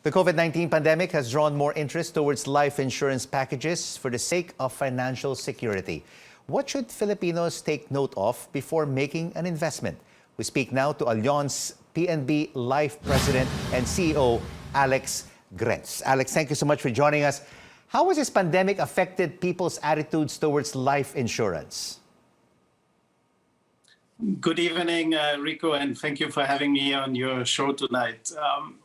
The COVID-19 pandemic has drawn more interest towards life insurance packages for the sake of financial security. What should Filipinos take note of before making an investment? We speak now to Allianz PNB Life President and CEO, Alex Grenz. Alex, thank you so much for joining us. How has this pandemic affected people's attitudes towards life insurance? Good evening, Rico, and thank you for having me on your show tonight.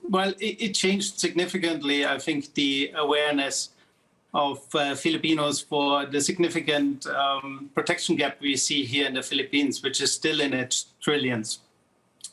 Well, it changed significantly, I think, the awareness of Filipinos for the significant protection gap we see here in the Philippines, which is still in its trillions.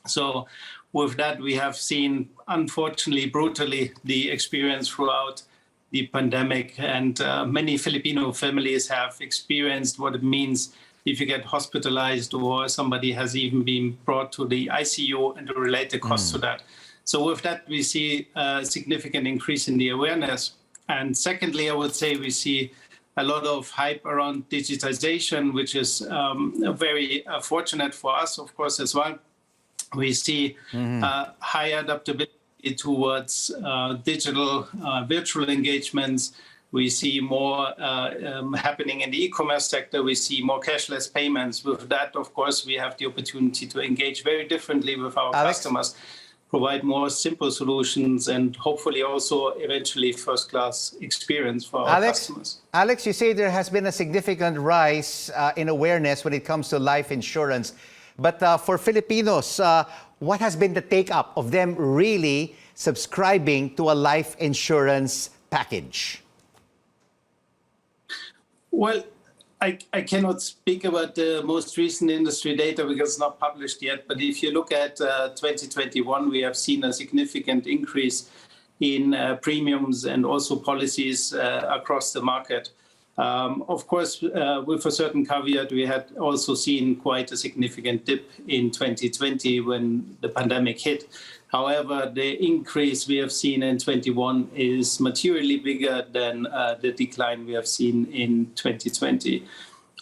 So with that, we have seen, unfortunately, brutally, the experience throughout the pandemic, and many Filipino families have experienced what it means if you get hospitalized or somebody has even been brought to the ICU and the related costs to that. So with that, we see a significant increase in the awareness. And secondly, I would say we see a lot of hype around digitization, which is very fortunate for us, of course, as well. We see high adaptability towards digital, virtual engagements. We see more happening in the e-commerce sector. We see more cashless payments. With that, of course, we have the opportunity to engage very differently with our customers, provide more simple solutions, and hopefully also eventually first-class experience for our customers. Alex, you say there has been a significant rise in awareness when it comes to life insurance. But for Filipinos, what has been the take-up of them really subscribing to a life insurance package? Well, I cannot speak about the most recent industry data because it's not published yet. But if you look at 2021, we have seen a significant increase in premiums and also policies across the market. Of course, with a certain caveat, we had also seen quite a significant dip in 2020 when the pandemic hit. However, the increase we have seen in 21 is materially bigger than the decline we have seen in 2020.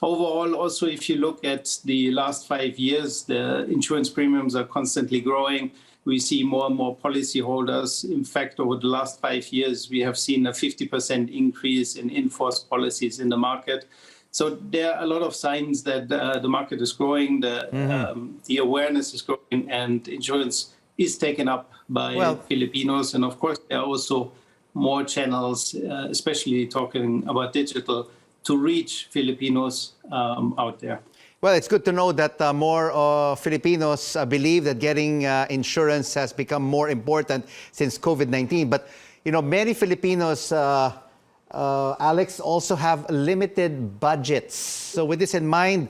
Overall, also, if you look at the last 5 years, the insurance premiums are constantly growing. We see more and more policyholders. In fact, over the last 5 years, we have seen a 50% increase in in-force policies in the market. So there are a lot of signs that the market is growing, the awareness is growing, and insurance is taken up by Filipinos. And of course, there are also more channels, especially talking about digital, to reach Filipinos out there. Well, it's good to know that more Filipinos believe that getting insurance has become more important since COVID-19. But, you know, many Filipinos, Alex, also have limited budgets. So with this in mind,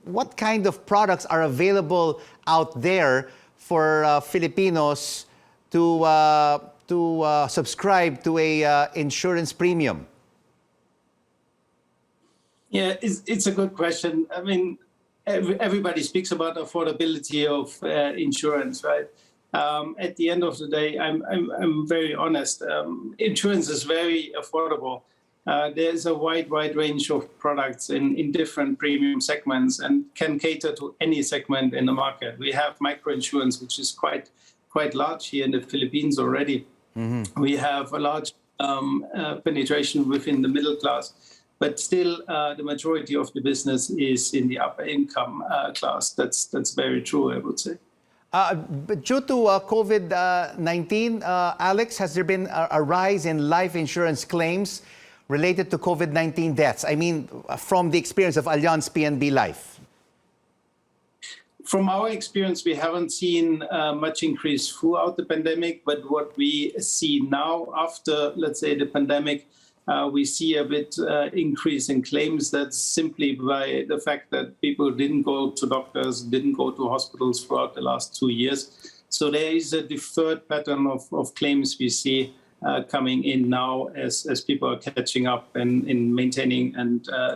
what kind of products are available out there for Filipinos to subscribe to a insurance premium? Yeah, it's a good question. I mean, everybody speaks about affordability of insurance, right? At the end of the day, I'm very honest. Insurance is very affordable. There's a wide range of products in different premium segments and can cater to any segment in the market. We have microinsurance, which is quite large here in the Philippines already. We have a large penetration within the middle class. But still, the majority of the business is in the upper income class. That's very true, I would say. But due to COVID-19, Alex, has there been a rise in life insurance claims related to COVID-19 deaths? I mean, from the experience of Allianz PNB Life. From our experience, we haven't seen much increase throughout the pandemic. But what we see now after, let's say, the pandemic, we see a bit increase in claims. That's simply by the fact that people didn't go to doctors, didn't go to hospitals throughout the last 2 years. So there is a deferred pattern of claims we see coming in now as people are catching up and in maintaining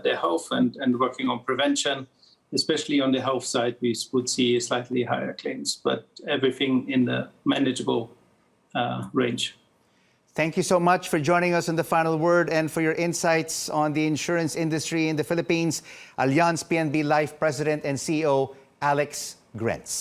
their health and working on prevention. Especially on the health side, we would see slightly higher claims, but everything in the manageable range. Thank you so much for joining us on The Final Word and for your insights on the insurance industry in the Philippines. Allianz PNB Life President and CEO, Alex Grenz.